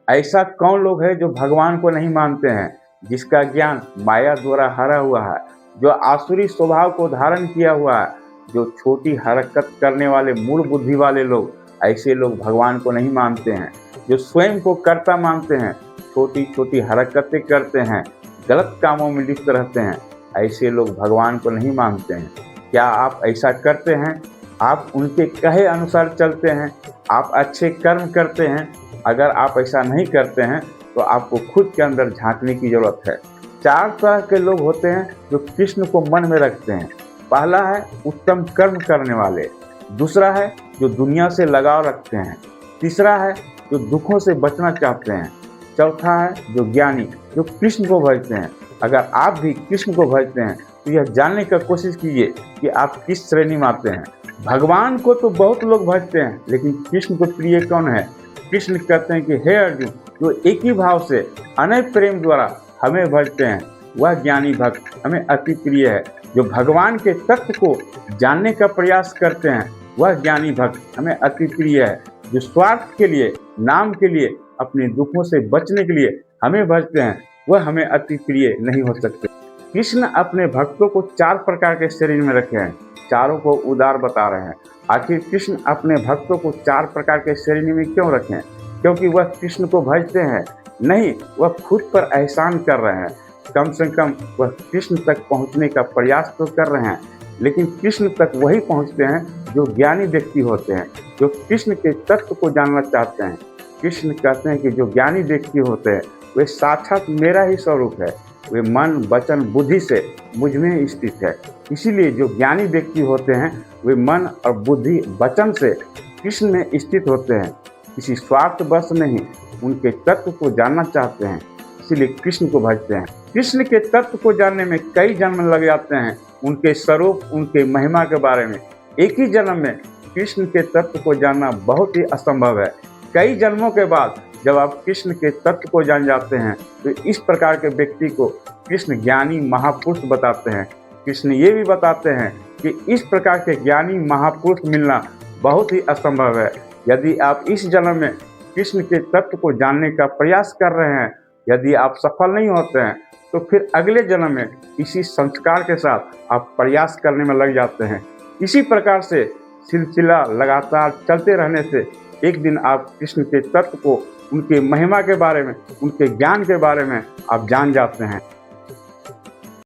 ऐसा कौन लोग है जो भगवान को नहीं मानते हैं, जिसका ज्ञान माया द्वारा हरा हुआ है, जो आसुरी स्वभाव को धारण किया हुआ है, जो छोटी हरकत करने वाले मूल बुद्धि वाले लोग, ऐसे लोग भगवान को नहीं मानते हैं। जो स्वयं को कर्ता मानते हैं, छोटी छोटी हरकतें करते हैं, गलत कामों में लिप्त रहते हैं, ऐसे लोग भगवान को नहीं मानते हैं। क्या आप ऐसा करते हैं? आप उनके कहे अनुसार चलते हैं? आप अच्छे कर्म करते हैं? अगर आप ऐसा नहीं करते हैं तो आपको खुद के अंदर झांकने की जरूरत है। 4 तरह के लोग होते हैं जो कृष्ण को मन में रखते हैं। पहला है उत्तम कर्म करने वाले, दूसरा है जो दुनिया से लगाव रखते हैं, तीसरा है जो दुखों से बचना चाहते हैं, चौथा है जो ज्ञानी, जो कृष्ण को भजते हैं। अगर आप भी कृष्ण को भजते हैं तो यह जानने का कोशिश कीजिए कि आप किस श्रेणी में आते हैं। भगवान को तो बहुत लोग भजते हैं, लेकिन कृष्ण को प्रिय कौन है? कृष्ण कहते हैं कि हे अर्जुन, जो एक ही भाव से अनंत प्रेम द्वारा हमें भजते हैं, वह ज्ञानी भक्त हमें अति प्रिय है। जो भगवान के तत्व को जानने का प्रयास करते हैं, वह ज्ञानी भक्त हमें अति प्रिय है। जो स्वार्थ के लिए, नाम के लिए, अपने दुखों से बचने के लिए हमें भजते हैं, वह हमें अति प्रिय नहीं हो सकते। कृष्ण अपने भक्तों को 4 प्रकार के श्रेणी में रखे हैं, चारों को उदार बता रहे हैं। आखिर कृष्ण अपने भक्तों को 4 प्रकार के श्रेणी में क्यों रखें? क्योंकि वह कृष्ण को भजते हैं? नहीं, वह खुद पर एहसान कर रहे हैं। कम से कम वह कृष्ण तक पहुंचने का प्रयास तो कर रहे हैं, लेकिन कृष्ण तक वही पहुंचते हैं जो ज्ञानी व्यक्ति होते हैं, जो कृष्ण के तत्व को जानना चाहते हैं। कृष्ण कहते हैं कि जो ज्ञानी व्यक्ति होते हैं वे साक्षात मेरा ही स्वरूप है, वे मन वचन बुद्धि से मुझ में स्थित है। इसीलिए जो ज्ञानी व्यक्ति होते हैं वे मन और बुद्धि वचन से कृष्ण में स्थित होते हैं, किसी स्वार्थ बस नहीं, उनके तत्व को जानना चाहते हैं, इसीलिए कृष्ण को भजते हैं। कृष्ण के तत्व को जानने में कई जन्म लग जाते हैं, उनके स्वरूप, उनके महिमा के बारे में। एक ही जन्म में कृष्ण के तत्व को जानना बहुत ही असंभव है। कई जन्मों के बाद जब आप कृष्ण के तत्व को जान जाते हैं तो इस प्रकार के व्यक्ति को कृष्ण ज्ञानी महापुरुष बताते हैं। कृष्ण ये भी बताते हैं कि इस प्रकार के ज्ञानी महापुरुष मिलना बहुत ही असंभव है। यदि आप इस जन्म में कृष्ण के तत्व को जानने का प्रयास कर रहे हैं, यदि आप सफल नहीं होते हैं तो फिर अगले जन्म में इसी संस्कार के साथ आप प्रयास करने में लग जाते हैं। इसी प्रकार से सिलसिला लगातार चलते रहने से एक दिन आप कृष्ण के तत्व को, उनके महिमा के बारे में, उनके ज्ञान के बारे में आप जान जाते हैं।